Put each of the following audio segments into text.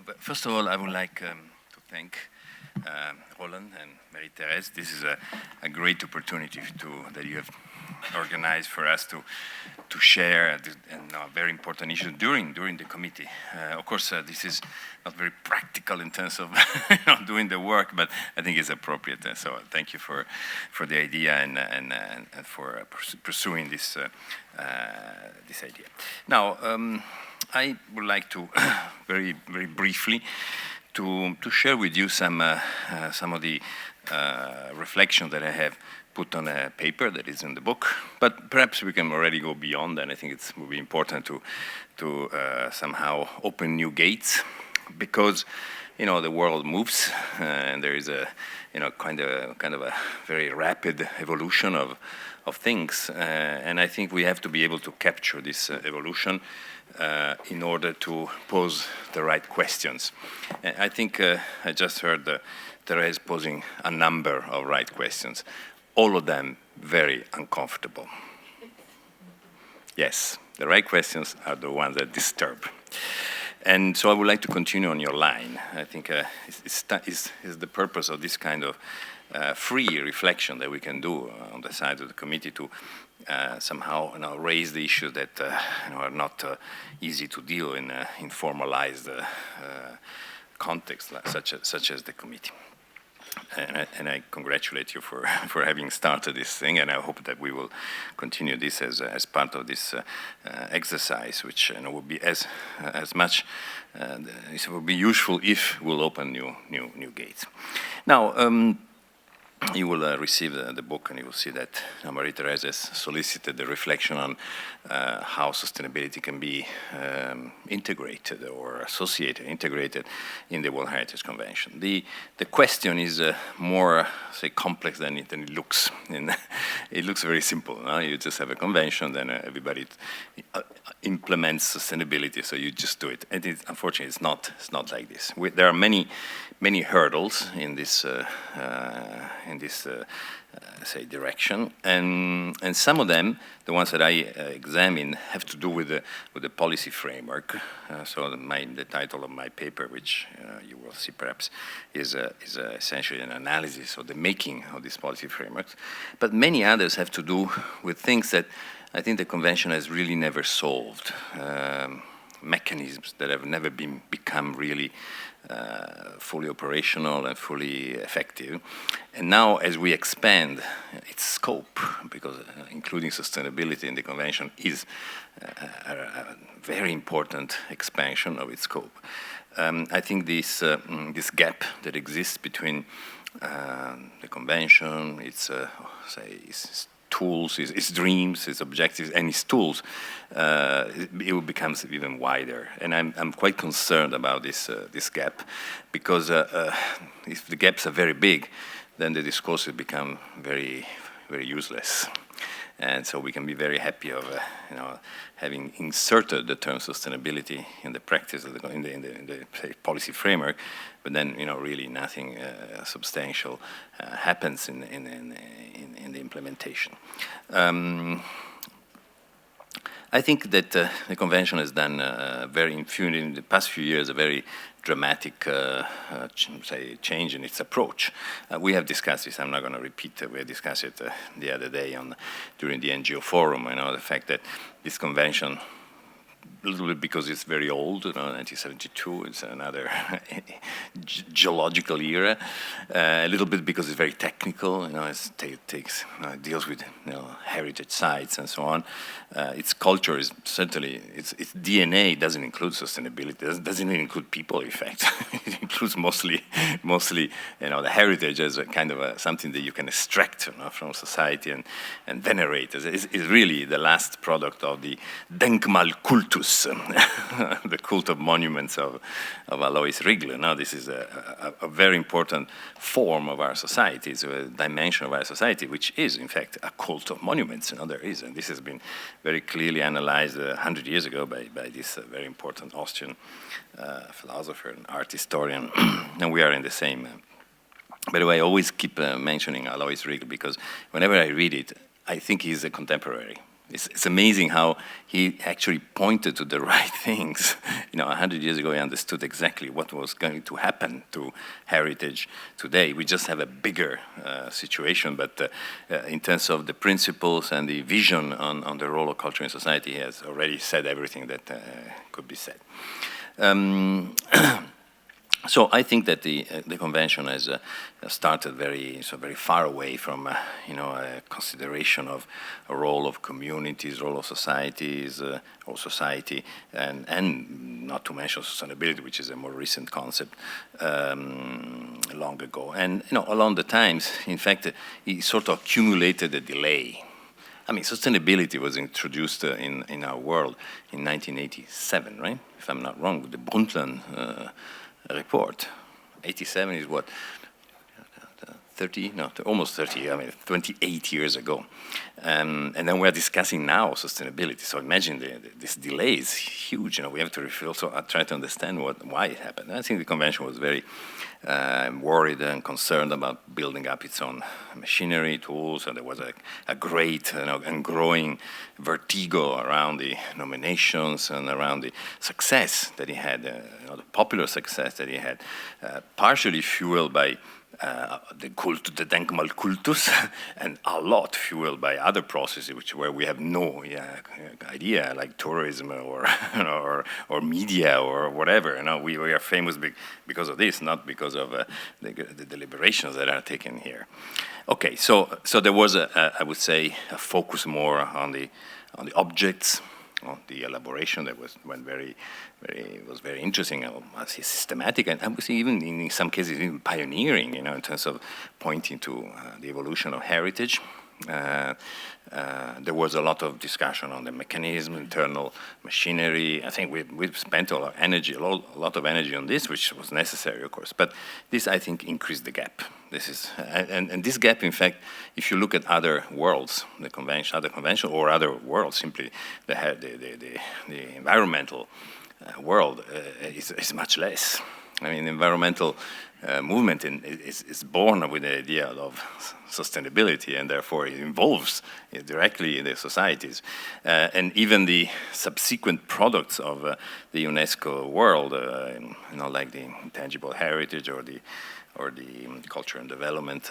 But first of all, I would like to thank Roland and Marie-Thérèse. This is a great opportunity that you have organized for us to share a very important issue during the committee. Of course, this is not very practical in terms of doing the work, but I think it's appropriate. So thank you for the idea and for pursuing this this idea. Now, I would like to very briefly to share with you some of the reflection that I have put on a paper that is in the book, but perhaps we can already go beyond, and I think it will be important to somehow open new gates, because the world moves and there is a kind of a very rapid evolution of things, and I think we have to be able to capture this evolution in order to pose the right questions. I think I just heard Therese posing a number of right questions, all of them very uncomfortable. Yes, the right questions are the ones that disturb. And so I would like to continue on your line. I think is the purpose of this kind of free reflection that we can do on the side of the committee to somehow raise the issues that are not easy to deal in formalized context such as the committee. And I congratulate you for having started this thing, and I hope that we will continue this as part of this exercise, which will be as much it will be useful if we'll open new gates. Now. You will receive the book, and you will see that Marie-Thérèse has solicited the reflection on how sustainability can be integrated or integrated in the World Heritage Convention. The question is more, say, complex than it looks. And it looks very simple. You just have a convention, then everybody implements sustainability, so you just do it. And unfortunately, it's not like this. There are many hurdles in this say direction, and some of them, the ones that I examine, have to do with the policy framework. So the title of my paper, which you will see perhaps, is essentially an analysis of the making of these policy frameworks. But many others have to do with things that I think the convention has really never solved. Mechanisms that have never become really fully operational and fully effective. And now, as we expand its scope, because including sustainability in the convention is a very important expansion of its scope, I think this gap that exists between the convention, its tools, its dreams, its objectives, and its tools, it becomes even wider. And I'm quite concerned about this gap, because if the gaps are very big, then the discourses become very, very useless. And so we can be very happy of having inserted the term sustainability in the practice of in the policy framework, but then really nothing substantial happens in the implementation. I think that the convention has done in the past few years, a very dramatic change in its approach. We have discussed this. I'm not going to repeat it. We discussed it the other day during the NGO forum. The fact that this convention, a little bit because it's very old, 1972, it's another geological era. A little bit because it's very technical, it deals with heritage sites and so on. Its culture is certainly, its DNA doesn't include sustainability, doesn't even include people, in fact. It includes mostly the heritage as a kind of something that you can extract from society and venerate. It's really the last product of the Denkmalkultus, the cult of monuments of Alois Riegel. Now, this is a very important form of our society. It's a dimension of our society, which is, in fact, a cult of monuments. There is, and this has been very clearly analyzed 100 years ago by this very important Austrian philosopher and art historian. And we are in the same. By the way, I always keep mentioning Alois Riegel, because whenever I read it, I think he's a contemporary. It's amazing how he actually pointed to the right things. 100 years ago, he understood exactly what was going to happen to heritage today. We just have a bigger situation, but in terms of the principles and the vision on the role of culture in society, he has already said everything that could be said. So I think that the convention has started very far away from a consideration of a role of communities, role of societies, or society, and not to mention sustainability, which is a more recent concept, long ago. And along the times, in fact, it sort of accumulated a delay. I mean, sustainability was introduced in our world in 1987, right? If I'm not wrong, with the Brundtland report. 87 is what? 30? No, almost 30. I mean, 28 years ago. And then we're discussing now sustainability. So imagine this delay is huge. We have to also try to understand why it happened. I think the convention was very worried and concerned about building up its own machinery, tools, and there was a great and growing vertigo around the nominations and around the success that he had, the popular success that he had, partially fueled by the Denkmalkultus, and a lot fueled by other processes where we have no idea, like tourism or media or whatever. We are famous because of this, not because of the deliberations that are taken here. Okay, so there was I would say a focus more on the objects. The elaboration that was very interesting, systematic, and I would say even in some cases even pioneering, in terms of pointing to the evolution of heritage. There was a lot of discussion on the mechanism, internal machinery. I think we've spent a lot of energy on this, which was necessary, of course. But this, I think, increased the gap. This is and this gap, in fact, if you look at other worlds, other convention, or other worlds, simply the environmental world is much less. I mean, environmental movement is born with the idea of sustainability, and therefore it involves directly in the societies. And even the subsequent products of the UNESCO world, like the intangible heritage or the Culture and Development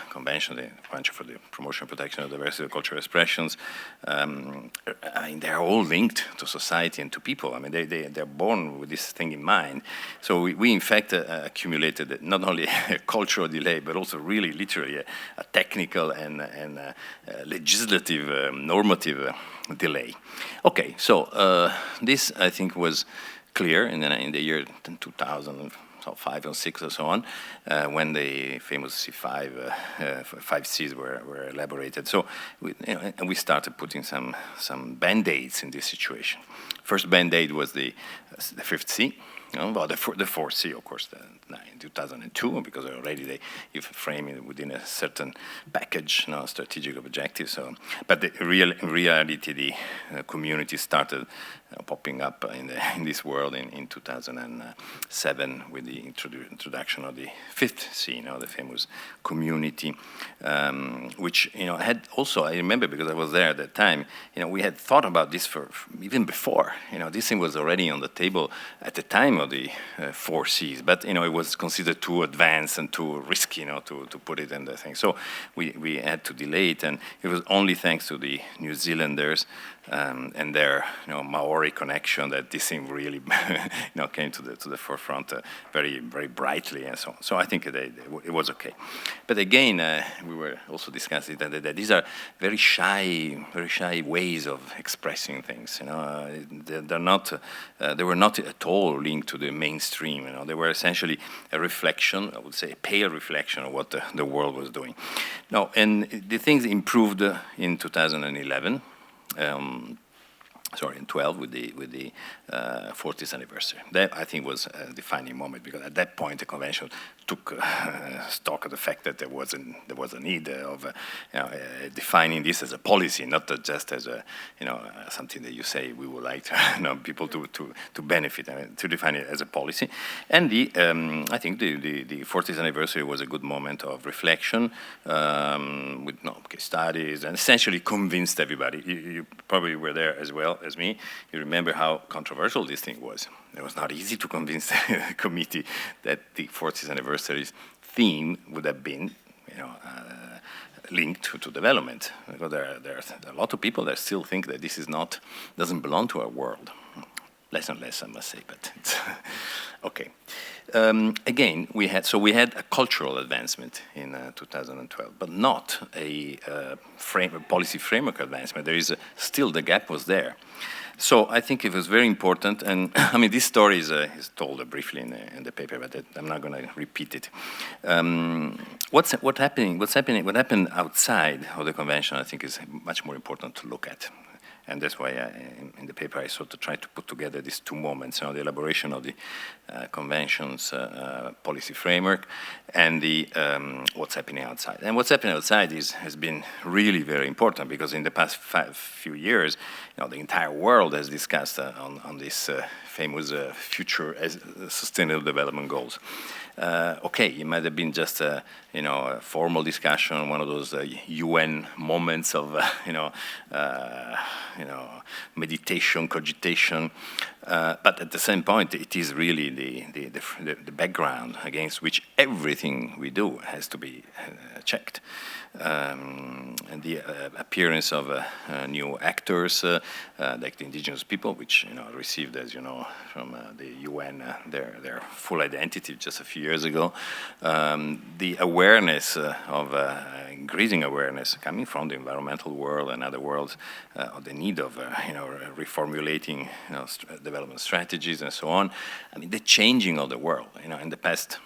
Convention, the Convention for the Promotion and Protection of Diversity of Cultural Expressions, they're all linked to society and to people. I mean, they're born with this thing in mind. So we in fact, accumulated not only a cultural delay, but also really literally a technical and legislative, normative delay. Okay, so this, I think, was clear in the year 2000. So 5 or 6 or so on, when the famous C5, 5 Cs were elaborated. So and we started putting some band-aids in this situation. First band-aid was the 5th C, well, the 4th C, of course, in 2002, because already you frame it within a certain package, strategic objective. So, but in reality, the community started popping up in this world in 2007 with the introduction of the 5th C, the famous community, which had also, I remember because I was there at that time, we had thought about this for even before. This thing was already on the table at the time of the 4 Cs, but it was considered too advanced and too risky, to put it in the thing. So we had to delay it, and it was only thanks to the New Zealanders and their Maori connection that this thing really came to the forefront very brightly, and so on. So I think it was okay. But again, we were also discussing that these are very shy ways of expressing things. They were not at all linked to the mainstream. They were essentially a reflection, I would say, a pale reflection of what the world was doing. Now, and the things improved in 2011. sorry, in 12 with the 40th anniversary. That, I think, was a defining moment, because at that point the convention took stock of the fact that there was a need of defining this as a policy, not just as a something that you say we would like to, people to benefit. I mean, to define it as a policy. And I think the 40th anniversary was a good moment of reflection with case studies, and essentially convinced everybody. You probably were there as well as me. You remember how controversial this thing was. It was not easy to convince the committee that the 40th anniversary theme would have been, linked to development. Because there are a lot of people that still think that this doesn't belong to our world. Less and less, I must say, but it's okay. Again, we had a cultural advancement in 2012, but not a policy framework advancement. Still the gap was there. So I think it was very important, and I mean, this story is told briefly in the paper, but I'm not going to repeat it. What happened outside of the convention, I think, is much more important to look at. And that's why in the paper I sort of tried to put together these two moments, the elaboration of the convention's policy framework and the what's happening outside. And what's happening outside has been really very important, because in the past few years, the entire world has discussed on this famous future sustainable development goals. Okay, it might have been just a formal discussion, one of those UN moments of meditation, cogitation, but at the same point, it is really the background against which everything we do has to be checked. And the appearance of new actors, like the indigenous people, which received, as you know, from the UN their full identity just a few years ago. The awareness of increasing awareness coming from the environmental world and other worlds of the need of reformulating development strategies and so on. I mean, the changing of the world. In the past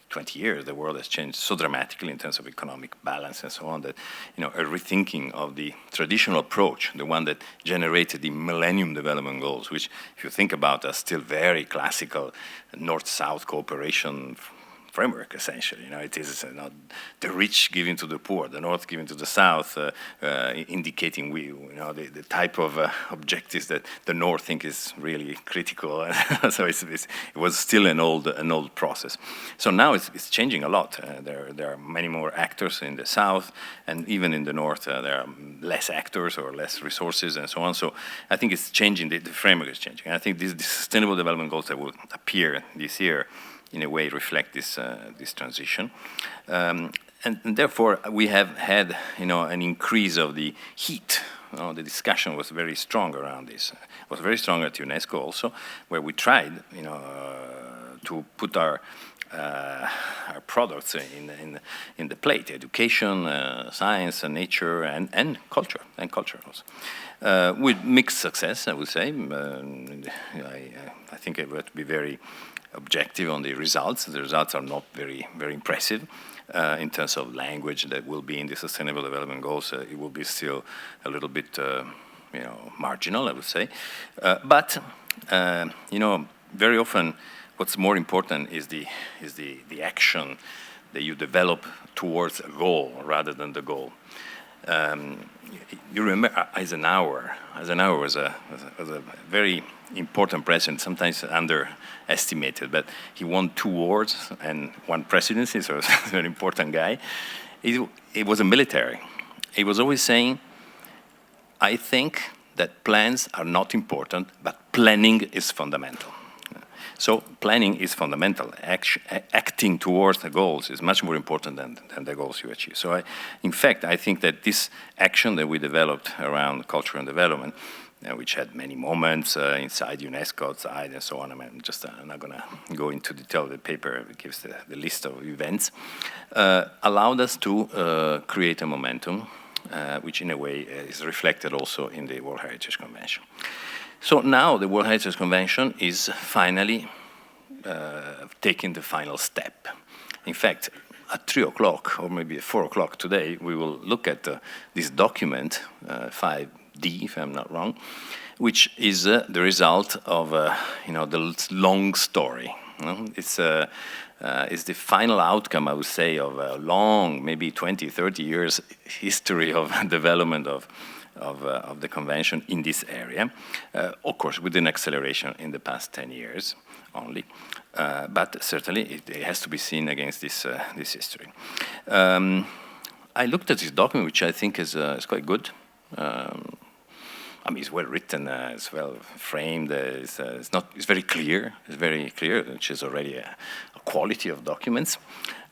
20 years, the world has changed so dramatically in terms of economic balance and so on that, a rethinking of the traditional approach, the one that generated the Millennium Development Goals, which, if you think about, are still very classical North-South cooperation framework, essentially. It is the rich giving to the poor, the North giving to the South, indicating the type of objectives that the North think is really critical. So it was still an old process. So now it's changing a lot. There are many more actors in the South, and even in the North there are less actors or less resources and so on. So I think it's changing. The framework is changing. And I think these Sustainable Development Goals that will appear this year in a way reflect this transition, and therefore we have had an increase of the heat. The discussion was very strong around this. It was very strong at UNESCO also, where we tried to put our products in the plate: education, science, and nature, and culture also. With mixed success, I would say. I think it would be very objective on the results. The results are not very, very impressive in terms of language that will be in the Sustainable Development Goals. It will be still a little bit, marginal, I would say. But very often, what's more important is the action that you develop towards a goal rather than the goal. You remember Eisenhower. Eisenhower was a very important president, sometimes underestimated, but he won 2 wars and 1 presidency, so he's an important guy. He was a military. He was always saying, I think that plans are not important, but planning is fundamental. So planning is fundamental. Acting towards the goals is much more important than the goals you achieve. So in fact, I think that this action that we developed around culture and development, which had many moments inside UNESCO, outside, and so on. I'm not going to go into detail. The paper gives the list of events, allowed us to create a momentum, which in a way is reflected also in the World Heritage Convention. So now the World Heritage Convention is finally taking the final step. In fact, at 3 o'clock or maybe at 4 o'clock today, we will look at this document, 5 D, if I'm not wrong, which is the result of the long story. It's the final outcome, I would say, of a long, maybe 20, 30 years history of development of the convention in this area, of course, with an acceleration in the past 10 years only, but certainly it has to be seen against this history. I looked at this document, which I think is quite good. I mean, it's well written, it's well framed. It's very clear. It's very clear, which is already a quality of documents.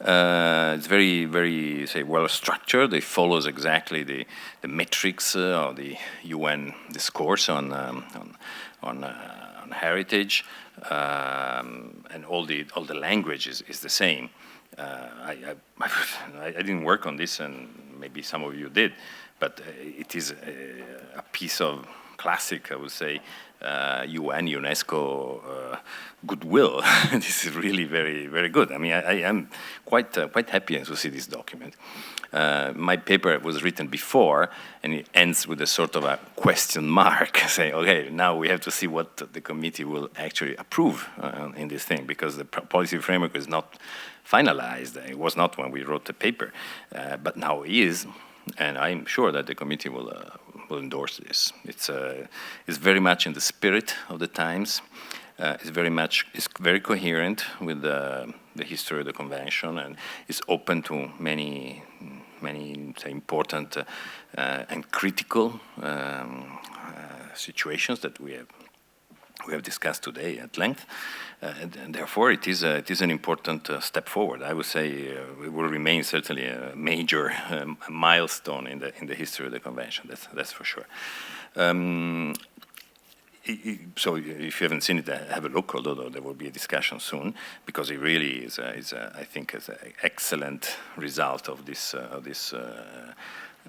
It's very, very, say, well structured. It follows exactly the metrics of the UN discourse on heritage, and all the language is the same. I didn't work on this, and maybe some of you did, but it is a piece of classic, I would say, UN, UNESCO goodwill. This is really very, very good. I mean, I am quite happy to see this document. My paper was written before, and it ends with a sort of a question mark, saying, okay, now we have to see what the committee will actually approve in this thing, because the policy framework is not finalized. It was not when we wrote the paper, but now it is. And I'm sure that the committee will endorse this. It's very much in the spirit of the times. It's very coherent with the history of the convention, and is open to many say, important and critical situations that we have discussed today at length, and therefore it is an important step forward. I would say it will remain certainly a major milestone in the history of the convention. That's for sure. So if you haven't seen it, have a look. Although there will be a discussion soon, because it really is I think, is an excellent result of this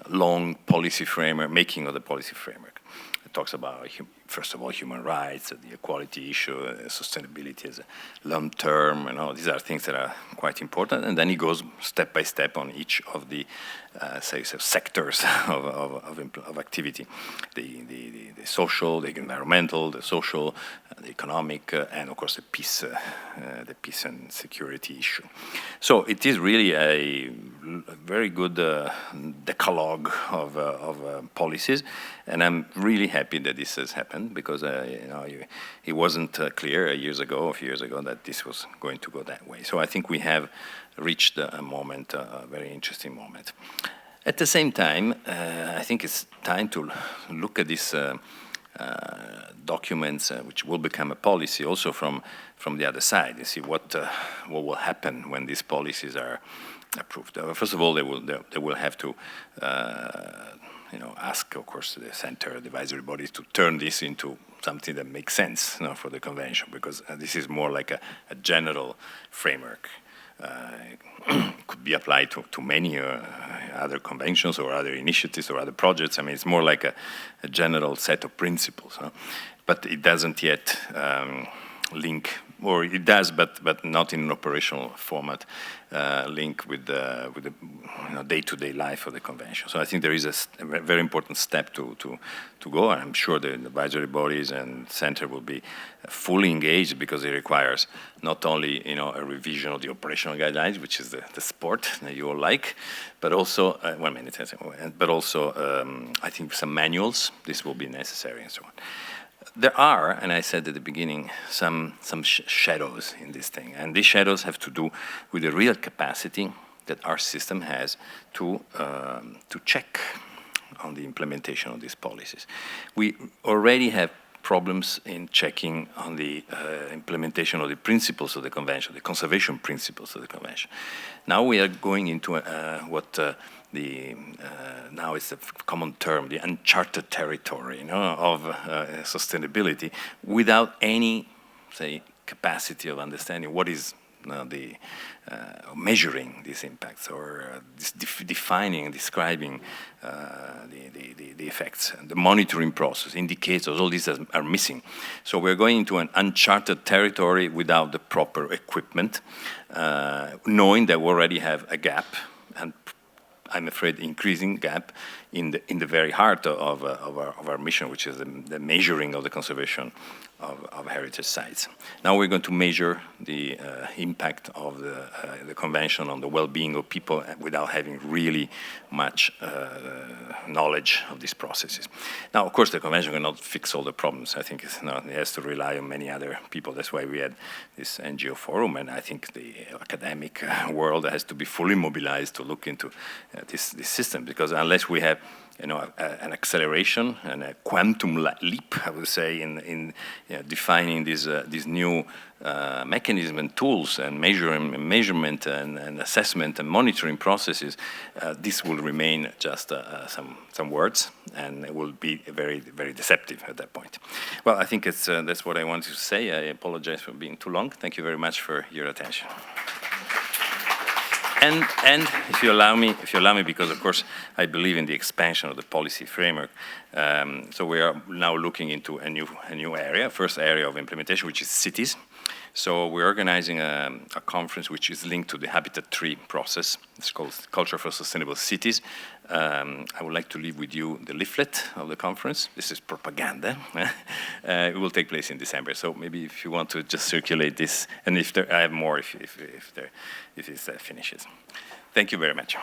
long policy framework, making of the policy framework. It talks about, first of all, human rights, the equality issue, sustainability as a long term, and all these are things that are quite important. And then he goes step by step on each of the sectors of activity: the social, the environmental, the social, the economic, and of course the peace and security issue. So it is really a very good decalogue of policies, and I'm really happy that this has happened, because it wasn't clear a few years ago that this was going to go that way. So I think we have reached a moment, a very interesting moment. At the same time, I think it's time to look at these documents, which will become a policy, also from the other side, and see what will happen when these policies are approved. First of all, they will have to ask, of course, the center, the advisory bodies, to turn this into something that makes sense for the convention, because this is more like a general framework. Could be applied to many other conventions or other initiatives or other projects. I mean, it's more like a general set of principles, but it doesn't yet link, or it does, but not in an operational format, link with the day-to-day life of the convention. So I think there is a very important step to go, and I'm sure the advisory bodies and center will be fully engaged, because it requires not only a revision of the operational guidelines, which is the sport that you all like, but also I think some manuals. This will be necessary, and so on. There are, and I said at the beginning, some shadows in this thing, and these shadows have to do with the real capacity that our system has to check on the implementation of these policies. We already have problems in checking on the implementation of the principles of the convention, the conservation principles of the convention. Now we are going into now it's a common term, the uncharted territory, of sustainability, without any, say, capacity of understanding what is measuring these impacts, or defining and describing the effects. And the monitoring process, indicators, all these are missing. So we're going into an uncharted territory without the proper equipment, knowing that we already have a gap, and I'm afraid, increasing gap in the very heart of our mission, which is the measuring of the conservation of heritage sites. Now we're going to measure the impact of the convention on the well-being of people without having really much knowledge of these processes. Now, of course, the convention cannot fix all the problems. I think it has to rely on many other people. That's why we had this NGO forum, and I think the academic world has to be fully mobilized to look into this system, because unless we have an acceleration and a quantum leap, I would say, in defining these new mechanism and tools and measurement and assessment and monitoring processes, this will remain just some words, and it will be very, very deceptive at that point. Well, I think that's what I wanted to say. I apologize for being too long. Thank you very much for your attention. And if you allow me, because of course I believe in the expansion of the policy framework. So we are now looking into a new area, first area of implementation, which is cities. So we're organizing a conference which is linked to the Habitat 3 process. It's called Culture for Sustainable Cities. I would like to leave with you the leaflet of the conference. This is propaganda. It will take place in December. So maybe if you want to just circulate this, and I have more if it finishes. Thank you very much.